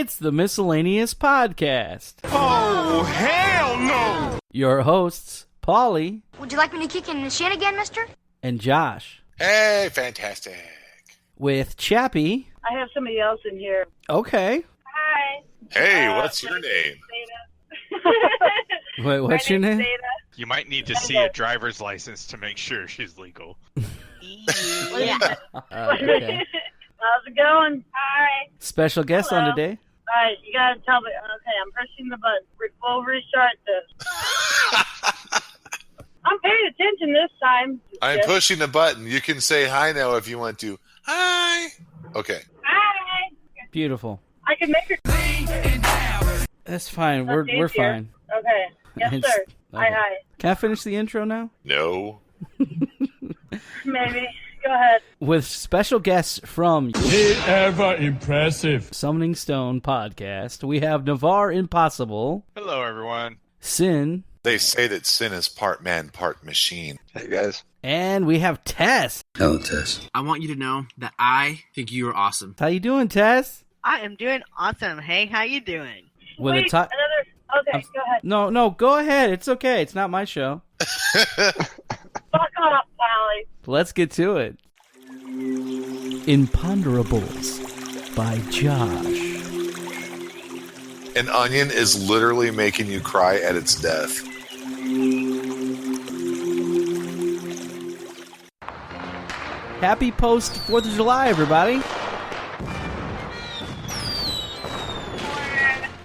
It's the Miscellaneous Podcast. Oh, hell no! Your hosts, Paulie. Would you like me to kick in the shin again, mister? And Josh. Hey, fantastic. With Chappie. I have somebody else in here. Okay. Hi. Hey, what's your name? Wait, what's your name? You might need to see a driver's license to make sure she's legal. Yeah. Okay. How's it going? Hi. Special guest Hello. on today. All right, you gotta tell me. Okay, I'm pressing the button. We'll restart this. I'm paying attention this time. I'm pushing the button. You can say hi now if you want to. Hi. Okay. Hi. Beautiful. I can make her. That's fine. We're Dave's here. fine. Okay. Yes, It's- sir. okay. Hi. Can I finish the intro now? No. Maybe. Go ahead. With special guests from Ever impressive. Summoning Stone Podcast, we have Navarre Impossible, Hello, everyone. Sin, They say that sin is part man, part machine. Hey, guys. and we have Tess. Hello, Tess. I want you to know that I think you are awesome. How you doing, Tess? I am doing awesome. Hey, how you doing? With Wait, a top. Okay, go ahead. No, go ahead. It's okay. It's not my show. Fuck off, Pally. Let's get to it. Imponderables by Josh. An onion is literally making you cry at its death. Happy post 4th of July, everybody.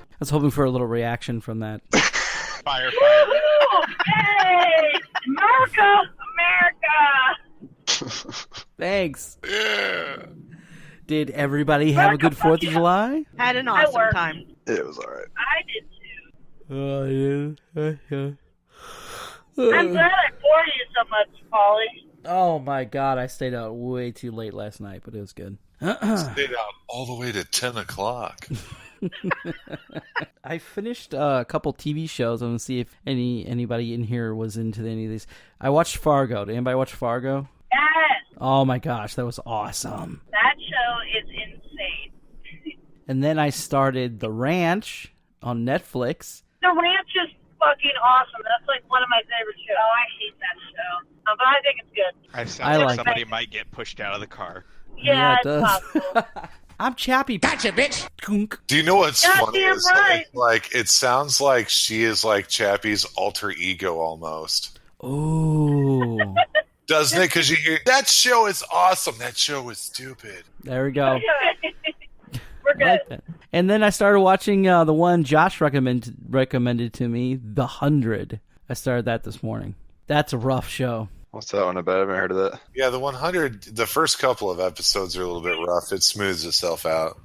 I was hoping for a little reaction from that. Fire. Woo! Hey! America! Thanks. Yeah. Did everybody have a good 4th of July? Had an awesome worked. time. It was alright. I did too. Oh, yeah. I'm glad I bored you so much, Polly. Oh, my God. I stayed out way too late last night, but it was good. Stayed out all the way to 10 o'clock. I finished a couple TV shows. I'm going to see if anybody in here was into any of these. I watched Fargo. Did anybody watch Fargo? Yes, Oh, my gosh. That was awesome. that show is insane. And then I started The Ranch on Netflix. The Ranch is fucking awesome. That's like one of my favorite shows. Oh, I hate that show. But I think it's good. I I sound like like somebody might get pushed out of the car. Yeah, it it's does. possible. I'm Chappie. Gotcha, bitch. Kunk. Do you know what's funny? Goddamn Is right. like it sounds like she is like Chappie's alter ego almost. Ooh. Doesn't it? Because you hear, that show is awesome. That show is stupid. There we go. We're I good. like that. And then I started watching the one Josh recommended to me, The 100. I started that this morning. That's a rough show. What's that one about? I haven't heard of that. Yeah, the 100. The first couple of episodes are a little bit rough. It smooths itself out.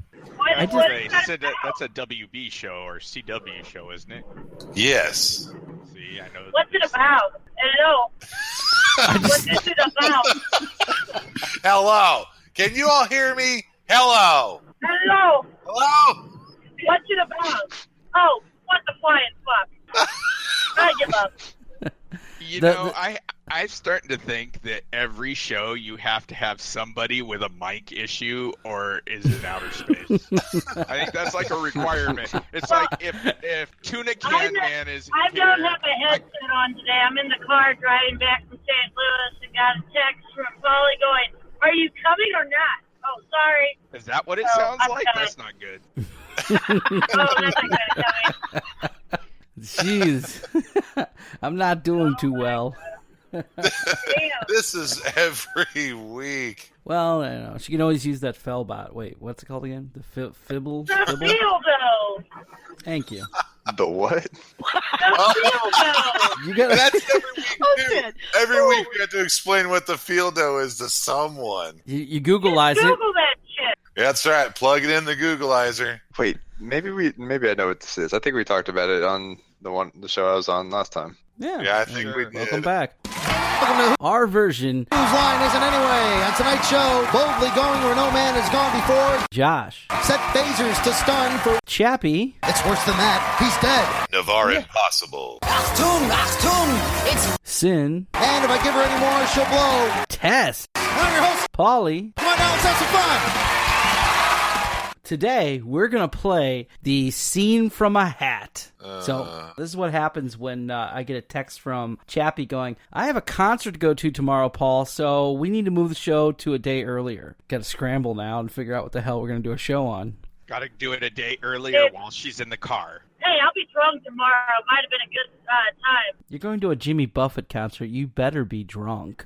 I just- They said that's a WB show or CW show, isn't it? Yes. See, I know. What's it about? Hello. What is it about? Hello. Can you all hear me? Hello. Hello. Hello. What's it about? Oh, what the flying fuck? I give up. You The- know, I'm starting to think that every show you have to have somebody with a mic issue or is in outer space. I think that's like a requirement. It's like if Tuna Can Man is I here, don't have my headset on today. I'm in the car driving back from St. Louis and got a text from Polly going, "Are you coming or not?" Oh, sorry. Is that what it Oh, sounds I'm like? sorry. That's not good. Oh, that's not good. Coming. Jeez. I'm not doing too well. Damn. This is every week. Well, I don't know. She can always use that Fellbot. Wait, what's it called again? The Fibble? The Fibble? Fieldo. Thank you. The what? The Fieldo. You got That's every week too. good. Every week we have to explain what the fieldo is to someone. you Googleize it. Google that shit. That's right. Plug it in the Googleizer. Wait, maybe I know what this is. I think we talked about it on the show I was on last time. Yeah. I think we did. Welcome back. Our version. Whose line isn't anyway? On tonight's show, boldly going where no man has gone before. Josh. Set phasers to stun for... Chappie. It's worse than that. He's dead. Navarre Impossible. Achtung! It's... Sin. And if I give her any more, she'll blow. Tess. I'm your host. Paulie. Come on now, let's have some fun. Today, we're going to play the Scene from a Hat. So this is what happens when I get a text from Chappie going, I have a concert to go to tomorrow, Paul, so we need to move the show to a day earlier. Got to scramble now and figure out what the hell we're going to do a show on. Got to do it a day earlier while she's in the car. Hey, I'll be drunk tomorrow. Might have been a good time. You're going to a Jimmy Buffett concert. You better be drunk.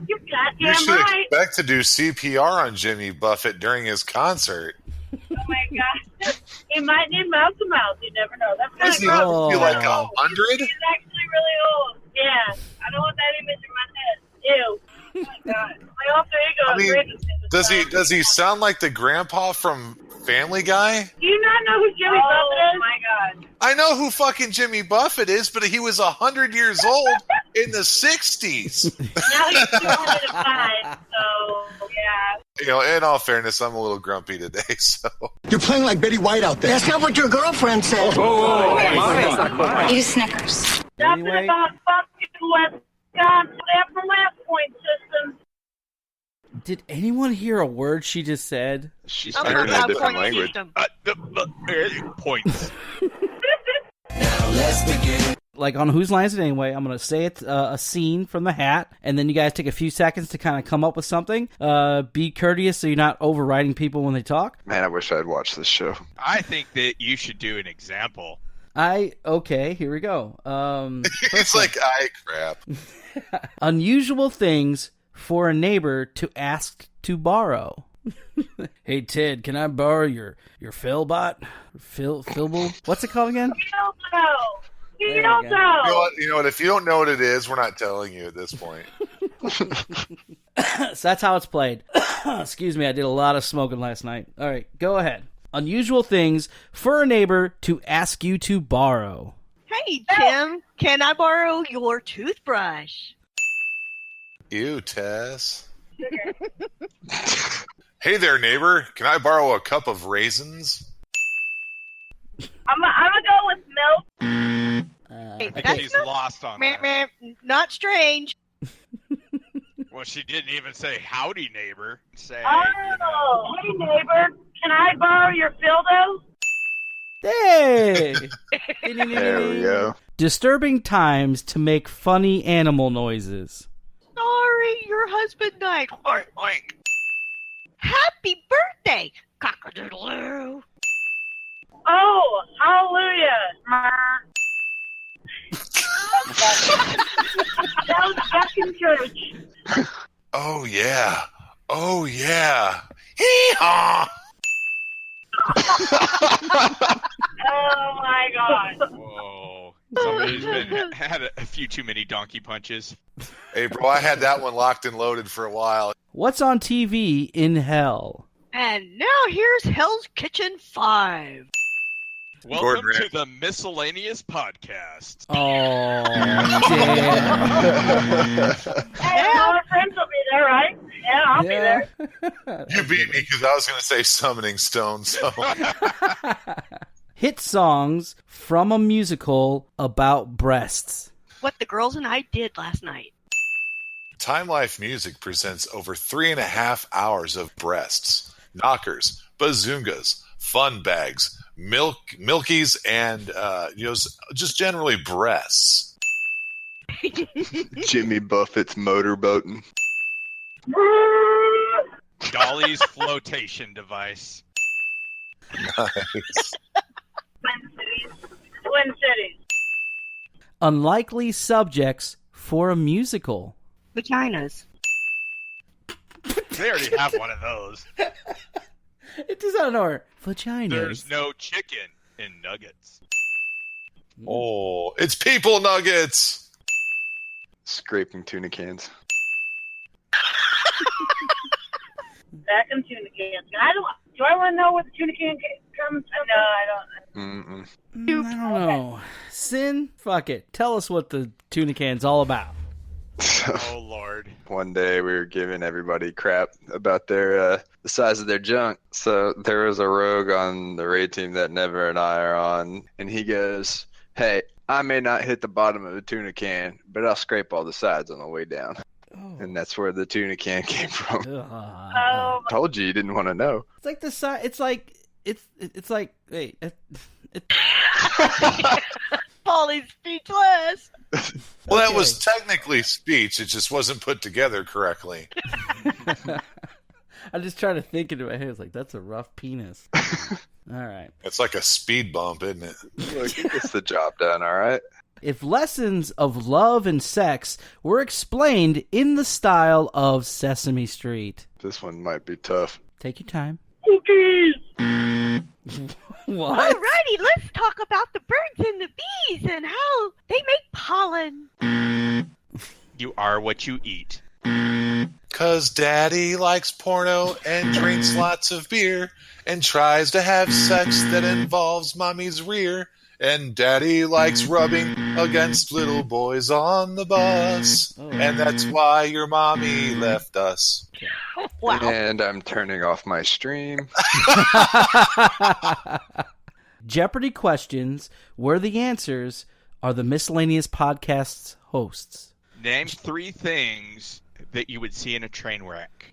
You goddamn You should right. expect to do CPR on Jimmy Buffett during his concert. Oh my god. He might need mouth to mouth. You never know. That's kind Is of he gross. like 100? He's actually really old. Yeah. I don't want that image in my head. Ew. Oh my god. My alter ego I mean, agrees with me. does he sound like the grandpa from Family Guy? Do you not know who Jimmy Buffett is? Oh my god. I know who fucking Jimmy Buffett is, but he was 100 years old in the 60s. Now he's 205, so yeah. You know, in all fairness, I'm a little grumpy today, so. You're playing like Betty White out there. That's not what your girlfriend said. Eat a Snickers. Stop Anyway. it about fucking Wisconsin. That from last point system. Did anyone hear a word she just said? She's I'm heard in a about different point language. system. Points. Like on Whose Line Is It Anyway, I'm going to say it's a scene from the hat, and then you guys take a few seconds to kind of come up with something. Be courteous so you're not overriding people when they talk. Man, I wish I'd watched this show. I think that you should do an example. Okay, here we go. It's like, crap. Unusual things for a neighbor to ask to borrow. Hey Ted, can I borrow your Philbot? Philble? What's it called again? You don't know. You know what? If you don't know what it is, we're not telling you at this point. So that's how it's played. Excuse me, I did a lot of smoking last night. All right, go ahead. Unusual things for a neighbor to ask you to borrow. Hey, Tim, can I borrow your toothbrush? Ew, Tess. Hey there, neighbor. Can I borrow a cup of raisins? I'm gonna go with milk. Hey, I think that's he's lost on that. not strange. Well, she didn't even say howdy, neighbor. Say, Hey neighbor, can I borrow your Fildo? Hey! There we go. Disturbing times to make funny animal noises. Sorry, your husband died. Oink, oink. Happy birthday, cock-a-doodle-doo. Oh, hallelujah. That was back in church. Oh, yeah. Oh, yeah. Hee-haw! Oh my god. whoa. Somebody's had a few too many donkey punches. Hey, bro, I had that one locked and loaded for a while. What's on TV in hell? And now here's Hell's Kitchen 5. Welcome Gordon to the Miscellaneous Podcast. Oh, damn. Hey, all our friends will be there, right? Yeah, I'll be there. You beat me because I was going to say Summoning Stone, so. Hit songs from a musical about breasts. What the girls and I did last night. Time Life Music presents over 3.5 hours of breasts, knockers, bazoongas, fun bags, milkies, and just generally breasts. Jimmy Buffett's motorboating. Dolly's flotation device. Nice. Twin Cities. Unlikely subjects for a musical. Vaginas. They already have one of those. It does not know her. Vaginas. There's no chicken in nuggets. Oh, it's people nuggets. Scraping tuna cans. Back in tuna cans. Do I want to know what the tuna can comes from? No, I don't. I don't know. Sin? Fuck it. Tell us what the tuna can's all about. Oh, Lord. One day we were giving everybody crap about their the size of their junk. So there was a rogue on the raid team that Never and I are on, and he goes, "Hey, I may not hit the bottom of the tuna can, but I'll scrape all the sides on the way down." And that's where the tuna can came from. Oh, Told you didn't want to know. It's like the size. It's like. Wait. Paulie's speechless. Well, that was technically speech. It just wasn't put together correctly. I'm just trying to think into my head. It's like, that's a rough penis. All right. It's like a speed bump, isn't it? Look, it gets the job done, all right? If lessons of love and sex were explained in the style of Sesame Street. This one might be tough. Take your time. cookies. What? Alrighty, let's talk about the birds and the bees and how they make pollen. You are what you eat. 'Cause daddy likes porno and drinks lots of beer and tries to have sex that involves mommy's rear. And daddy likes rubbing against little boys on the bus. And that's why your mommy left us. Wow. And I'm turning off my stream. Jeopardy questions where the answers are the Miscellaneous Podcast's hosts. Name 3 things that you would see in a train wreck.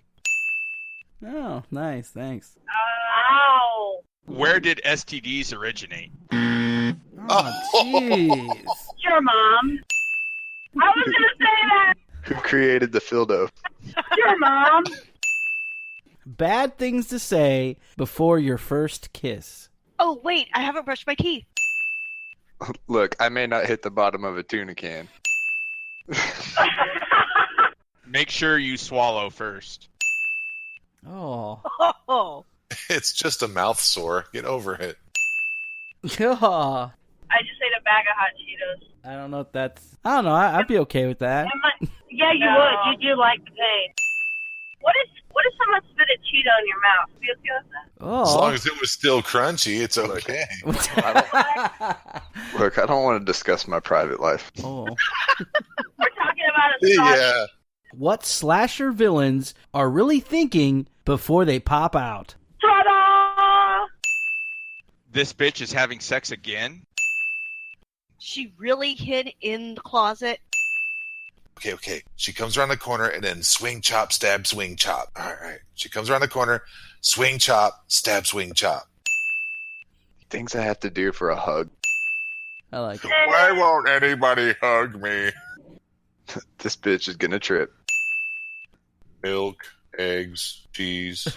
Oh, nice. Thanks. Ow. Where did STDs originate? Oh, jeez. Your mom. I was going to say that. Who created the Fildo? Your mom. Bad things to say before your first kiss. Oh, wait, I haven't brushed my teeth. Look, I may not hit the bottom of a tuna can. Make sure you swallow first. Oh. Oh. It's just a mouth sore. Get over it. Yeah. I just ate a bag of hot Cheetos. I don't know if that's... I don't know. I'd be okay with that. Yeah, you would. You do like the pain. What if someone spit a Cheeto in your mouth? Do you feel that? Oh. As long as it was still crunchy, it's okay. Look, I don't want to discuss my private life. Oh. We're talking about a Yeah. What slasher villains are really thinking before they pop out? Ta-da! This bitch is having sex again? She really hid in the closet. Okay. She comes around the corner and then swing, chop, stab, swing, chop. All right. She comes around the corner, swing, chop, stab, swing, chop. Things I have to do for a hug. I like it. Why won't anybody hug me? This bitch is gonna trip. Milk, eggs, cheese.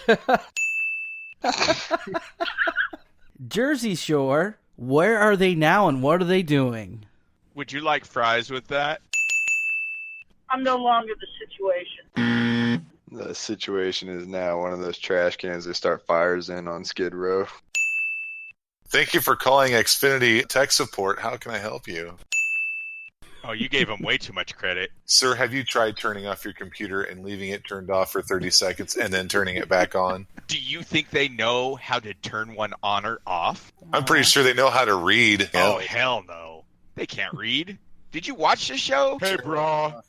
Jersey Shore, where are they now and what are they doing? Would you like fries with that? I'm no longer the situation. The situation is now one of those trash cans that start fires in on Skid Row. Thank you for calling Xfinity Tech Support. How can I help you? Oh, you gave him way too much credit. Sir, have you tried turning off your computer and leaving it turned off for 30 seconds and then turning it back on? Do you think they know how to turn one on or off? I'm pretty sure they know how to read. Oh, hell no. They can't read. Did you watch the show? Hey, bro,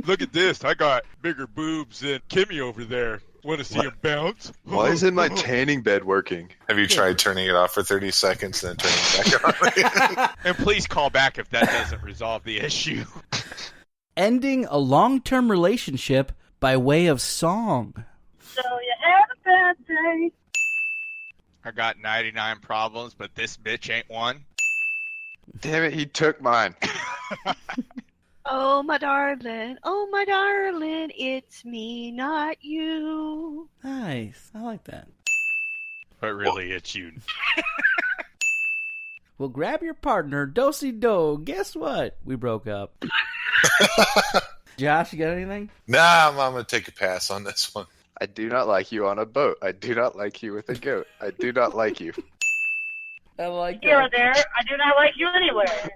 look at this. I got bigger boobs than Kimmy over there. Want to see him bounce? Why isn't my tanning bed working? Have you tried turning it off for 30 seconds and then turning it back on? And please call back if that doesn't resolve the issue. Ending a long-term relationship by way of song. So you had a bad day. I got 99 problems, but this bitch ain't one. Damn it, he took mine. Oh, my darling, it's me, not you. Nice. I like that. But really, it's you. Well, grab your partner, do-si-do. Guess what? We broke up. Josh, you got anything? Nah, I'm going to take a pass on this one. I do not like you on a boat. I do not like you with a goat. I do not like you. I like Here or that. there. I do not like you anywhere.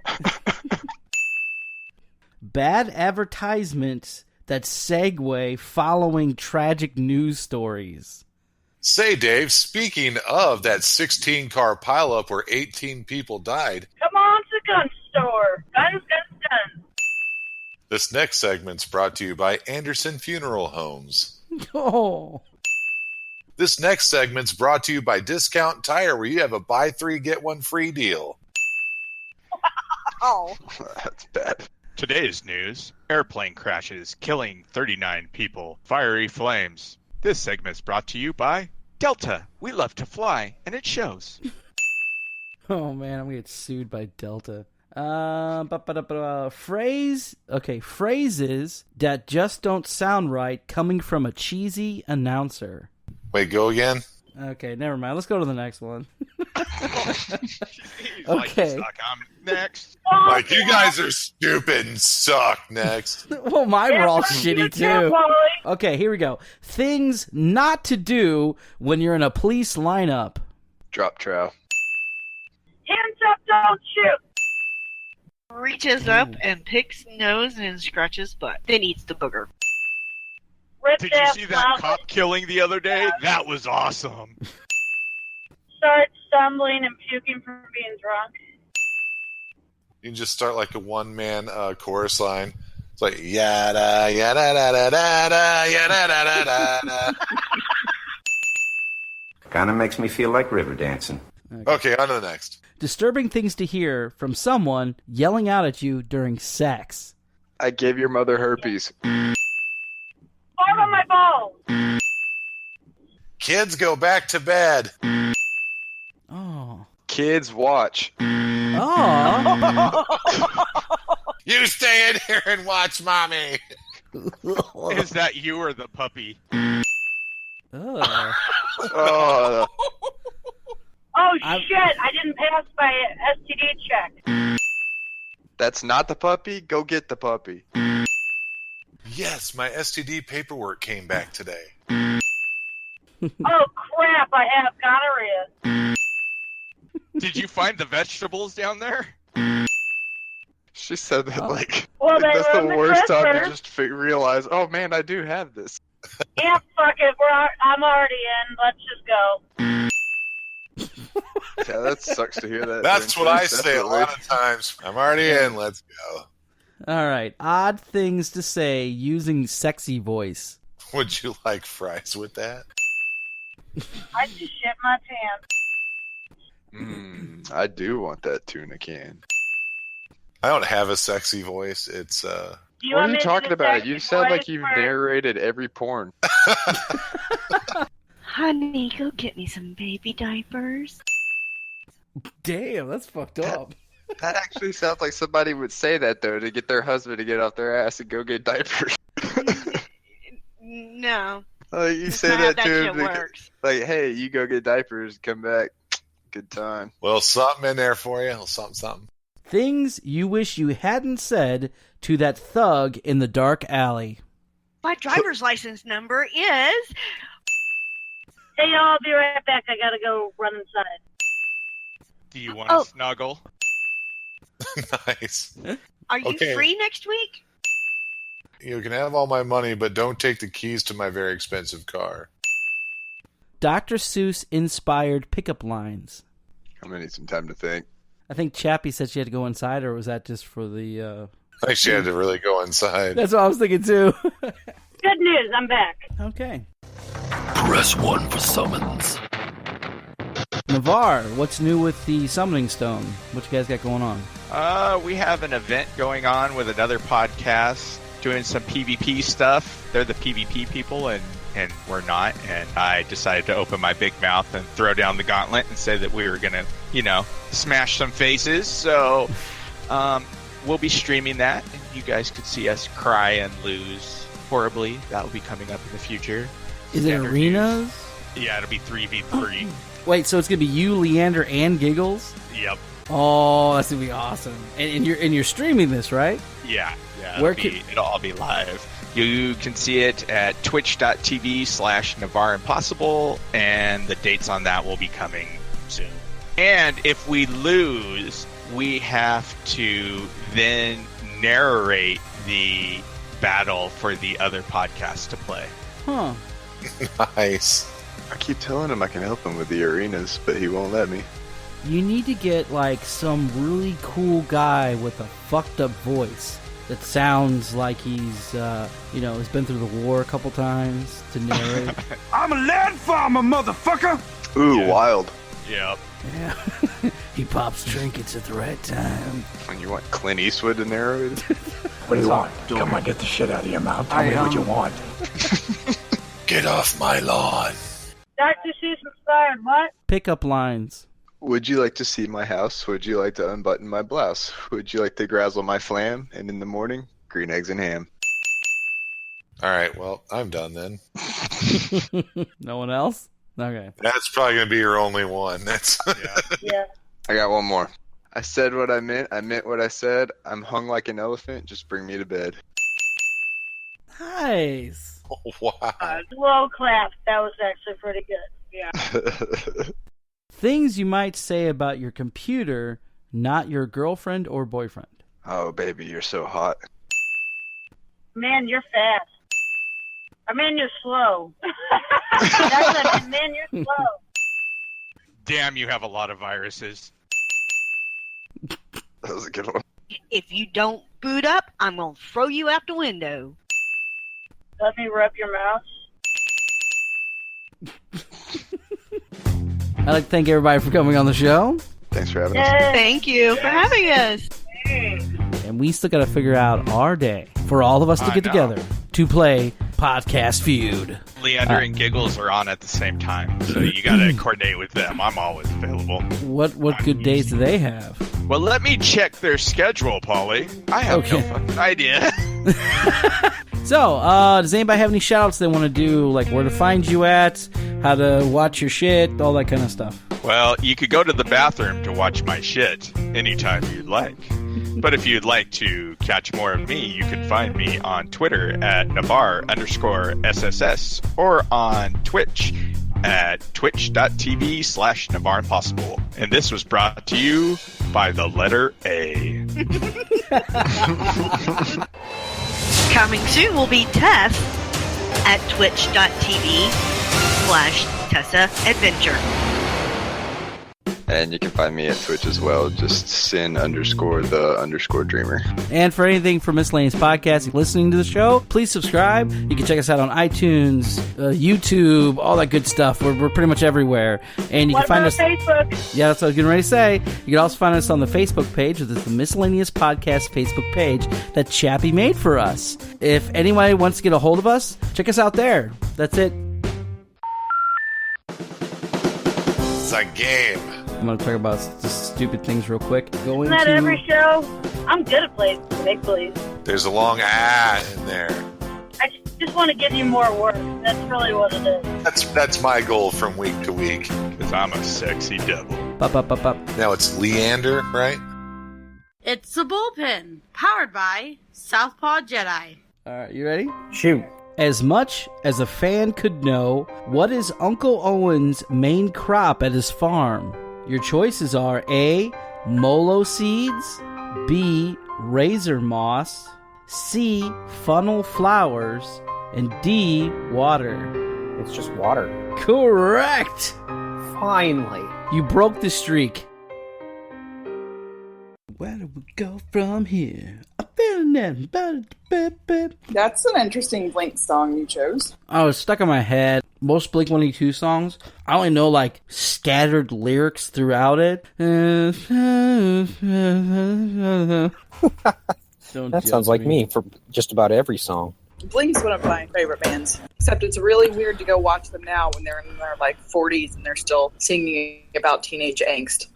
Bad advertisements that segue following tragic news stories. Say, Dave, speaking of that 16-car pileup where 18 people died, Come on to the gun store. Guns. this next segment's brought to you by Anderson Funeral Homes. Oh. This next segment's brought to you by Discount Tire, where you have a buy 3, get 1 free deal. Oh. That's bad. Today's news: airplane crashes killing 39 people. Fiery flames. This segment is brought to you by Delta. We love to fly, and it shows. Oh man, I'm gonna get sued by Delta. Phrases that just don't sound right coming from a cheesy announcer. Wait, go again? Okay, never mind. Let's go to the next one. Okay. I'm next. Like, you guys are stupid and suck. Next. Well, mine were all shitty too. Okay, here we go. Things not to do when you're in a police lineup. Drop trow. Hands up, don't shoot. Reaches up and picks nose and scratches butt. Then eats the booger. Did you see that cop killing the other day? That was awesome. Start stumbling and puking from being drunk. You can just start like a one-man chorus line. It's like, yada, yada, da, da, da, da, yada, da, da, da, da. Kind of makes me feel like river dancing. Okay, on to the next. Disturbing things to hear from someone yelling out at you during sex. I gave your mother herpes. Fart on my balls. Kids go back to bed. Oh. Kids watch. Oh. You stay in here and watch mommy. Is that you or the puppy? Oh. Oh. Shit, I didn't pass my STD check. That's not the puppy? Go get the puppy. Yes, my STD paperwork came back today. Oh crap, I have gonorrhea. Did you find the vegetables down there? She said that Well, that's the worst time to crisper. just realize, oh man, I do have this. Yeah, fuck it, I'm already in. Let's just go. Yeah, that sucks to hear that. That's what I say a lot of times. I'm already in. Let's go. All right. Odd things to say using sexy voice. Would you like fries with that? I just shit my pants. I do want that tuna can. I don't have a sexy voice. It's What are you talking about? You sound like you've narrated every porn. Honey, go get me some baby diapers. Damn, that's fucked up. That actually sounds like somebody would say that, though, to get their husband to get off their ass and go get diapers. No. You say that to him. Like, hey, you go get diapers, come back. Good time. Well, something in there for you. Something. Things you wish you hadn't said to that thug in the dark alley. My driver's license number is... Hey, y'all, I'll be right back. I gotta go run inside. Do you want to snuggle? Nice. Are you free next week? You can have all my money, but don't take the keys to my very expensive car. Dr. Seuss inspired pickup lines. I'm gonna need some time to think. I think Chappie said she had to go inside, or was that just for the... I think she had to really go inside. That's what I was thinking, too. Good news, I'm back. Okay. Press 1 for summons. Navarre, what's new with the summoning stone? What you guys got going on? We have an event going on with another podcast doing some PvP stuff. They're the PvP people, and we're not. And I decided to open my big mouth and throw down the gauntlet and say that we were going to, smash some faces. So we'll be streaming that, and you guys could see us cry and lose horribly. That will be coming up in the future. Is it arenas? Yeah, it'll be 3v3. Wait, so it's gonna be you, Leander, and Giggles? Yep. Oh, that's gonna be awesome. And you're streaming this, right? Yeah. It'll all be live. You can see it at twitch.tv/Navarre Impossible, and the dates on that will be coming soon. And if we lose, we have to then narrate the battle for the other podcast to play. Huh. Nice. I keep telling him I can help him with the arenas, but he won't let me. You need to get, some really cool guy with a fucked up voice that sounds like he's, has been through the war a couple times to narrate. I'm a land farmer, motherfucker! Ooh, wild. Yep. Yeah. He pops trinkets at the right time. He pops trinkets at the right time. When you want Clint Eastwood to narrate? What do you want? Come on, get the shit out of your mouth. Tell me what you want. Get off my lawn. Dr. Seuss inspired what? Pickup lines. Would you like to see my house? Would you like to unbutton my blouse? Would you like to grazzle my flam? And in the morning, green eggs and ham. All right, well, I'm done then. No one else? Okay. That's probably going to be your only one. That's Yeah. I got one more. I said what I meant what I said. I'm hung like an elephant, just bring me to bed. Nice. Wow. Slow clap. That was actually pretty good. Yeah. Things you might say about your computer, not your girlfriend or boyfriend. Oh, baby, you're so hot. Man, you're fast. I mean, you're slow. That's what I mean. Man, you're slow. Damn, you have a lot of viruses. That was a good one. If you don't boot up, I'm going to throw you out the window. Let me rub your mouth. I'd like to thank everybody for coming on the show. Thanks for having us. Thank you for having us. And we still got to figure out our day for all of us to get together to play Podcast Feud. Leander and Giggles are on at the same time, so you got to coordinate with them. I'm always available. What good days do they have? Well, let me check their schedule, Paulie. I have no fucking idea. So, does anybody have any shout-outs they want to do, like where to find you at, how to watch your shit, all that kind of stuff? Well, you could go to the bathroom to watch my shit anytime you'd like. But if you'd like to catch more of me, you can find me on Twitter at Navarre_SSS or on Twitch at twitch.tv/NavarreImpossible. And this was brought to you by the letter A. Coming soon will be Tess at twitch.tv/TessaAdventure. And you can find me at Twitch as well, just sin_the_dreamer. And for anything from Miscellaneous Podcast, listening to the show, please subscribe. You can check us out on iTunes, YouTube, all that good stuff. We're pretty much everywhere. And you can find us on Facebook. Yeah, that's what I was getting ready to say. You can also find us on the Facebook page, which is the Miscellaneous Podcast Facebook page that Chappie made for us. If anybody wants to get a hold of us, check us out there. That's it. It's a game. I'm going to talk about just stupid things real quick. Isn't that every show? I'm good at playing make-believe. There's a long in there. I just want to give you more work. That's really what it is. That's my goal from week to week. Because I'm a sexy devil. Now it's Leander, right? It's the Bullpen, powered by Southpaw Jedi. All right, you ready? Shoot. As much as a fan could know, what is Uncle Owen's main crop at his farm? Your choices are A, molo seeds, B, razor moss, C, funnel flowers, and D, water. It's just water. Correct! Finally. You broke the streak. Where do we go from here? That's an interesting Blink song you chose. Oh, it's stuck in my head. Most Blink-182 songs, I only know like scattered lyrics throughout it. That sounds like me for just about every song. Blink's one of my favorite bands. Except it's really weird to go watch them now when they're in their like 40s and they're still singing about teenage angst.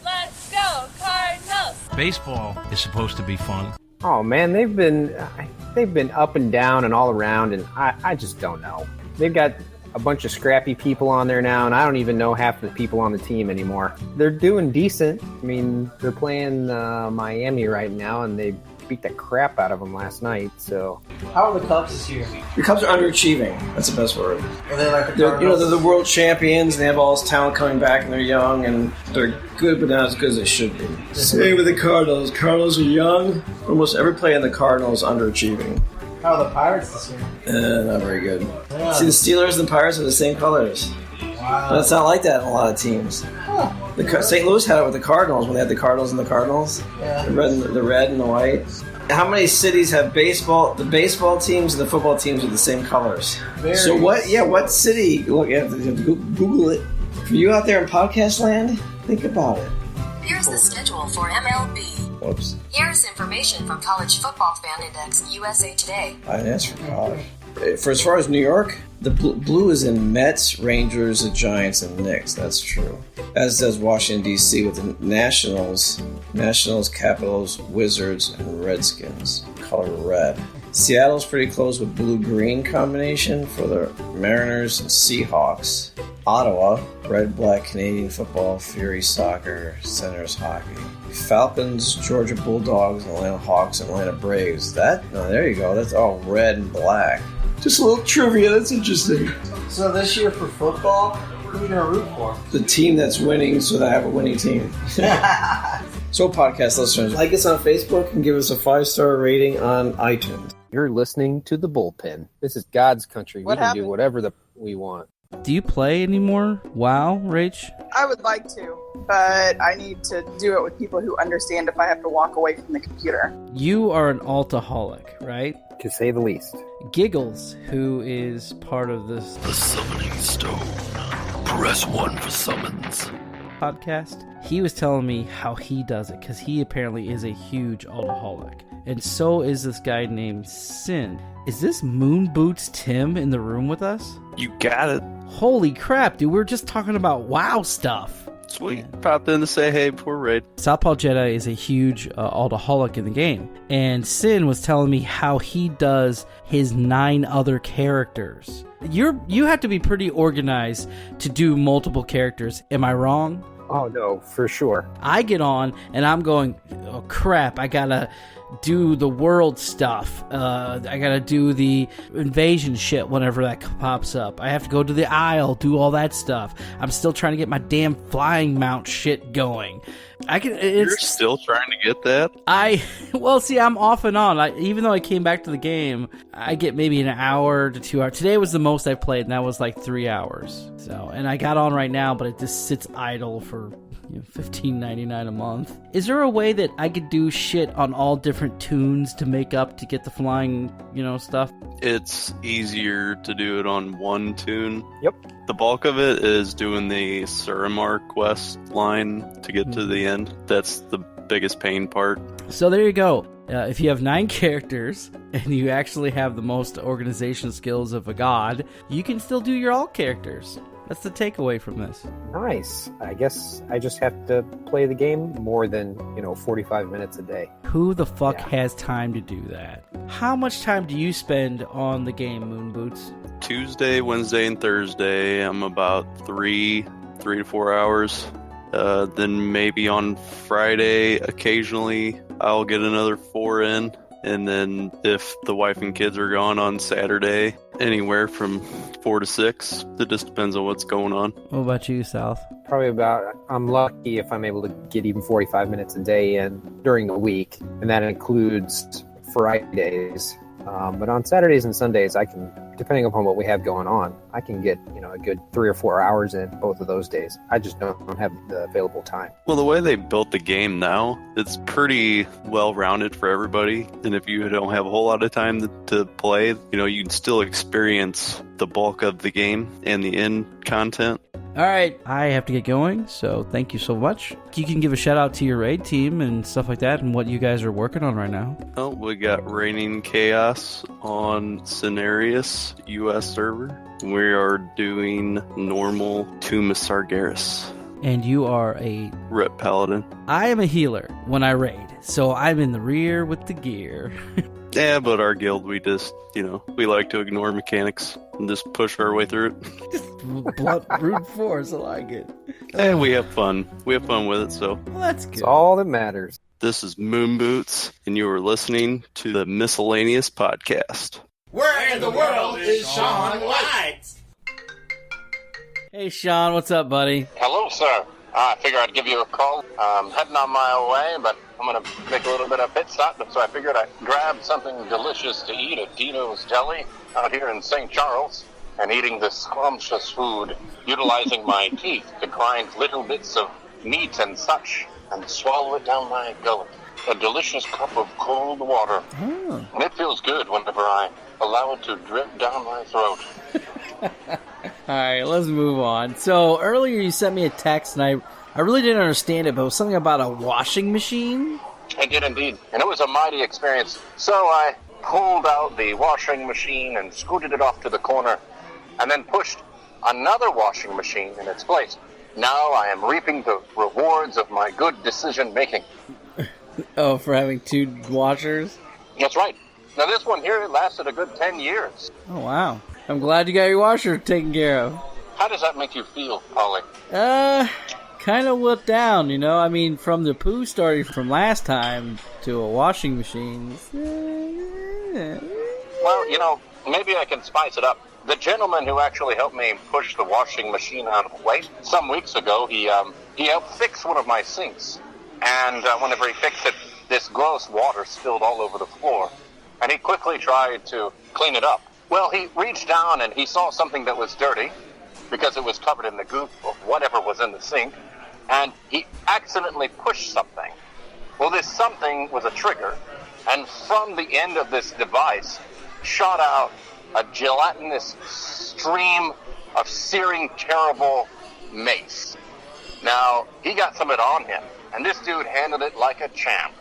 Let's go, Cardinals! Baseball is supposed to be fun. Oh man, they've been up and down and all around, and I just don't know. They've got a bunch of scrappy people on there now, and I don't even know half the people on the team anymore. They're doing decent. I mean, they're playing Miami right now, and they beat the crap out of them last night. So, how are the Cubs this year? The Cubs are underachieving. That's the best word. Are they like they're the world champions. And they have all this talent coming back, and they're young, and they're good, but not as good as they should be. Same with the Cardinals. Cardinals are young. Almost every play in the Cardinals underachieving. How are the Pirates this year? Not very good. Yeah. See, the Steelers and the Pirates are the same colors. Wow. But it's not like that in a lot of teams. Huh. St. Louis had it with the Cardinals when they had the Cardinals and the Cardinals. Yeah. The red and the white. How many cities have baseball? The baseball teams and the football teams are the same colors. So what? Yeah, what city? Look, you have to Google it. For you out there in podcast land, think about it. Here's the schedule for MLB. Whoops. Here's information from College Football Fan Index USA Today. That's for college. For as far as New York, the blue is in Mets, Rangers, the Giants, and Knicks. That's true. As does Washington, D.C. with the Nationals, Capitals, Wizards, and Redskins. Color red. Seattle's pretty close with blue-green combination for the Mariners and Seahawks. Ottawa, red-black Canadian football, Fury soccer, Senators hockey. Falcons, Georgia Bulldogs, Atlanta Hawks, Atlanta Braves. There you go. That's all red and black. Just a little trivia. That's interesting. So this year for football, who are you going to root for? The team that's winning, so that I have a winning team. So, podcast listeners, like us on Facebook and give us a 5-star rating on iTunes. You're listening to The Bullpen. This is God's country. We can do whatever we want. Do you play anymore? WoW, Rach? I would like to, but I need to do it with people who understand if I have to walk away from the computer. You are an altaholic, right? To say the least. Giggles, who is part of this... The Summoning Stone. Press 1 for summons. Podcast. He was telling me how he does it, because he apparently is a huge altaholic. And so is this guy named Sin. Is this Moon Boots Tim in the room with us? You got it. Holy crap, dude. We're just talking about WoW stuff. Sweet. Popped in to say hey before raid. Southpaw Jedi is a huge altaholic in the game. And Sin was telling me how he does his 9 other characters. You have to be pretty organized to do multiple characters. Am I wrong? Oh, no, for sure. I get on and I'm going, oh crap, I gotta do the world stuff. I gotta do the invasion shit whenever that pops up. I have to go to the Isle, do all that stuff. I'm still trying to get my damn flying mount shit going. You're still trying to get that? Well, see, I'm off and on. Even though I came back to the game, I get maybe an hour to 2 hours. Today was the most I played, and that was like 3 hours. And I got on right now, but it just sits idle for $15.99 a month. Is there a way that I could do shit on all different tunes to make up to get the flying, stuff? It's easier to do it on one tune. Yep. The bulk of it is doing the Suramar quest line to get to the end. That's the biggest pain part. So there you go. If you have 9 characters and you actually have the most organization skills of a god, you can still do your all characters. That's the takeaway from this. Nice. I guess I just have to play the game more than, 45 minutes a day. Who the fuck has time to do that? How much time do you spend on the game, Moon Boots? Tuesday, Wednesday, and Thursday, I'm about 3 to 4 hours. Then maybe on Friday, occasionally, I'll get another 4 in. And then if the wife and kids are gone on Saturday, anywhere from 4 to 6. It just depends on what's going on. What about you, South? I'm lucky if I'm able to get even 45 minutes a day in during the week. And that includes Fridays. But on Saturdays and Sundays, I can, depending upon what we have going on, I can get, a good 3 or 4 hours in both of those days. I just don't have the available time. Well, the way they built the game now, it's pretty well-rounded for everybody. And if you don't have a whole lot of time to play, you can still experience the bulk of the game and the end content. All right, I have to get going, so thank you so much. You can give a shout out to your raid team and stuff like that and what you guys are working on right now. Oh, we got Reigning Chaos on Miscellaneous US server. We are doing normal Tomb of Sargeras. And you are a... Rep Paladin. I am a healer when I raid, so I'm in the rear with the gear. Yeah, but our guild, we just, we like to ignore mechanics and just push our way through it. Just blunt brute force, I like it. And we have fun. We have fun with it, so. Well, that's good. It's all that matters. This is Moon Boots, and you are listening to the Miscellaneous Podcast. Where in the world is Shawn White? Hey, Shawn, what's up, buddy? Hello, sir. I figured I'd give you a call. I'm heading on my way, but I'm going to make a little bit of pit stop, so I figured I'd grab something delicious to eat at Dino's Deli out here in St. Charles, and eating this scrumptious food, utilizing my teeth to grind little bits of meat and such, and swallow it down my gullet. A delicious cup of cold water. And it feels good whenever I allow it to drip down my throat. All right, let's move on. So earlier you sent me a text, and I really didn't understand it, but it was something about a washing machine. I did indeed, and it was a mighty experience. So I pulled out the washing machine and scooted it off to the corner, and then pushed another washing machine in its place. Now I am reaping the rewards of my good decision-making. Oh, for having two washers? That's right. Now this one here, it lasted a good 10 years. Oh, wow. I'm glad you got your washer taken care of. How does that make you feel, Ollie? Kind of let down, you know? I mean, from the poo starting from last time to a washing machine. Well, you know, maybe I can spice it up. The gentleman who actually helped me push the washing machine out of the way, some weeks ago, he helped fix one of my sinks. And whenever he fixed it, this gross water spilled all over the floor. And he quickly tried to clean it up. Well, he reached down and he saw something that was dirty because it was covered in the goop of whatever was in the sink. And he accidentally pushed something. Well, this something was a trigger. And from the end of this device shot out a gelatinous stream of searing, terrible mace. Now, he got some of it on him, and this dude handled it like a champ,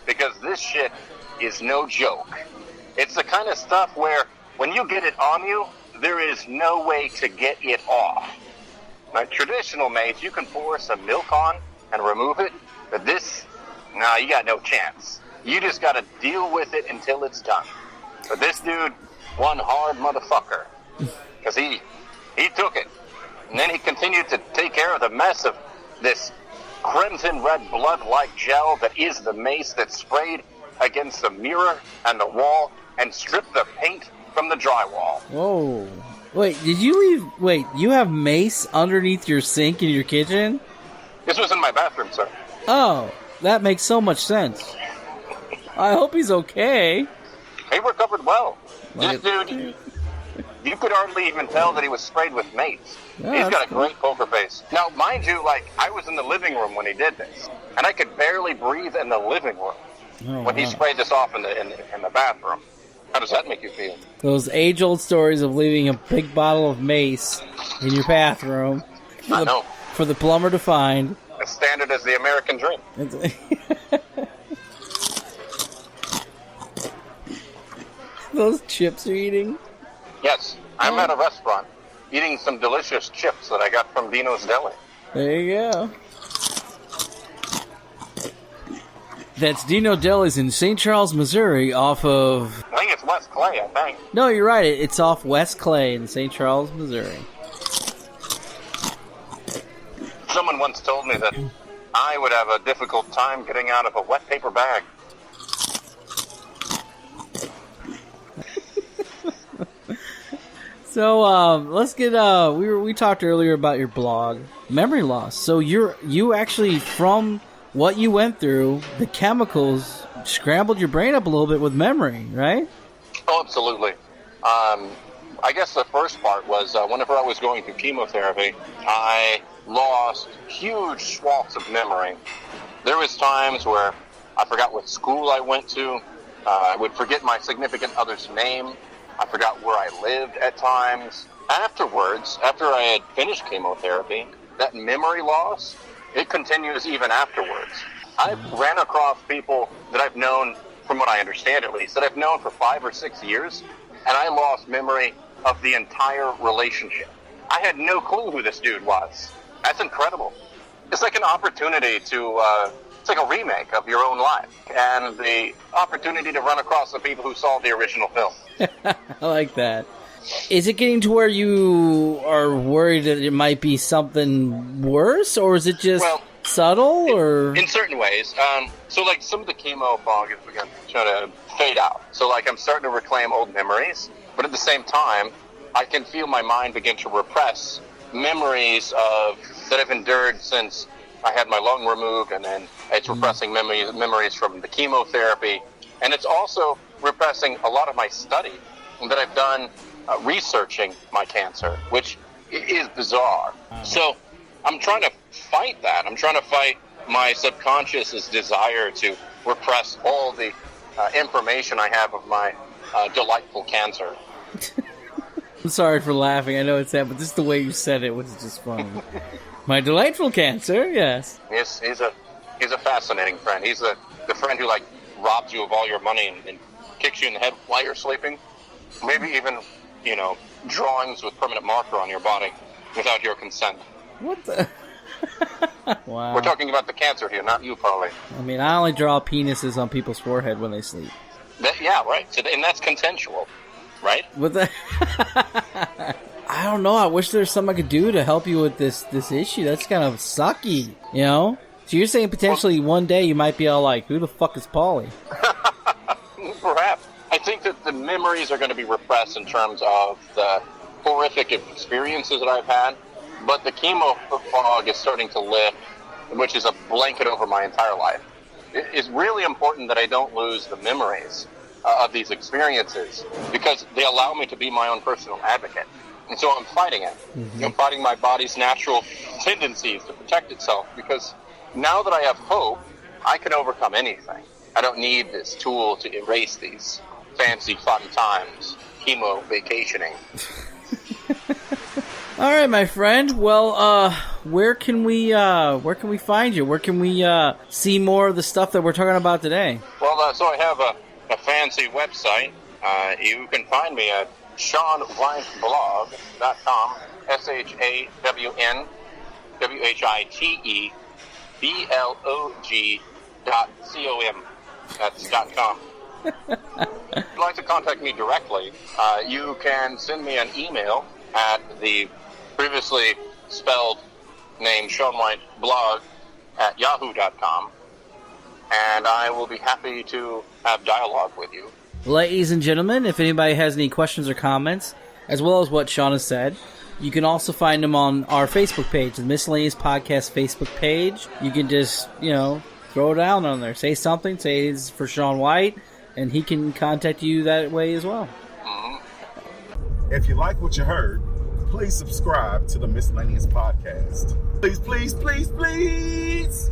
because this shit is no joke. It's the kind of stuff where, when you get it on you, there is no way to get it off. Now, traditional mace, you can pour some milk on and remove it, but this, nah, you got no chance. You just got to deal with it until it's done. But this dude, one hard motherfucker, because he took it, and then he continued to take care of the mess of this crimson red blood-like gel that is the mace that sprayed against the mirror and the wall and stripped the paint from the drywall. Whoa. Wait, you have mace underneath your sink in your kitchen? This was in my bathroom, sir. Oh, that makes so much sense. I hope he's okay. He recovered well. This dude, you could hardly even tell that he was sprayed with mace. Yeah, he's got a great poker face. Now, mind you, I was in the living room when he did this, and I could barely breathe in the living room when he sprayed this off in the bathroom. How does that make you feel? Those age-old stories of leaving a big bottle of mace in your bathroom for the plumber to find. As standard as the American dream. Those chips you're eating? Yes, I'm at a restaurant eating some delicious chips that I got from Dino's Deli. There you go. That's Dino Deli's in St. Charles, Missouri, off of... I think it's West Clay, I think. No, you're right. It's off West Clay in St. Charles, Missouri. Someone once told me that I would have a difficult time getting out of a wet paper bag. So, let's get, we talked earlier about your blog, memory loss. So you actually, from what you went through, the chemicals scrambled your brain up a little bit with memory, right? Oh, absolutely. I guess the first part was, whenever I was going through chemotherapy, I lost huge swaths of memory. There was times where I forgot what school I went to, I would forget my significant other's name, I forgot where I lived at times. Afterwards, after I had finished chemotherapy, that memory loss, it continues even afterwards. I've ran across people that I've known, from what I understand at least, that I've known for 5 or 6 years, and I lost memory of the entire relationship. I had no clue who this dude was. That's incredible. It's like an opportunity to, it's like a remake of your own life, and the opportunity to run across the people who saw the original film. I like that. Is it getting to where you are worried that it might be something worse, or is it just subtle? Or in certain ways, so like some of the chemo fog is begun to fade out. So like I'm starting to reclaim old memories, but at the same time, I can feel my mind begin to repress memories that I've endured since I had my lung removed, and then it's repressing memories from the chemotherapy, and it's also repressing a lot of my study that I've done researching my cancer, which is bizarre. So I'm trying to fight that. I'm trying to fight my subconscious's desire to repress all the information I have of my delightful cancer. I'm sorry for laughing. I know it's sad, but just the way you said it was just funny. My delightful cancer, yes. He's a fascinating friend. He's the friend who like robs you of all your money and kicks you in the head while you're sleeping. Maybe even, drawings with permanent marker on your body without your consent. What the? Wow. We're talking about the cancer here, not you, Paulie. I mean, I only draw penises on people's forehead when they sleep. Yeah, right. So, and that's consensual, right? With the I don't know. I wish there was something I could do to help you with this issue. That's kind of sucky, So you're saying potentially one day you might be all like, who the fuck is Paulie? Perhaps. I think that the memories are going to be repressed in terms of the horrific experiences that I've had, but the chemo fog is starting to lift, which is a blanket over my entire life. It's really important that I don't lose the memories of these experiences because they allow me to be my own personal advocate. And so I'm fighting it. Mm-hmm. I'm fighting my body's natural tendencies to protect itself because now that I have hope, I can overcome anything. I don't need this tool to erase these fancy fun times, chemo vacationing. All right, my friend. Well, where can we find you? Where can we see more of the stuff that we're talking about today? Well, so I have a fancy website. You can find me at ShawnWhiteBlog.com. ShawnWhiteBlog.com. That's .com. If you'd like to contact me directly, you can send me an email at the previously spelled name Shawn White blog at yahoo.com, and I will be happy to have dialogue with you. Ladies and gentlemen, if anybody has any questions or comments, as well as what Shawn has said, you can also find them on our Facebook page, the Miscellaneous Podcast Facebook page. You can just, throw it down on there. Say something, say it's for Shawn White, and he can contact you that way as well. Mm-hmm. If you like what you heard, please subscribe to the Miscellaneous Podcast. Please, please, please, please!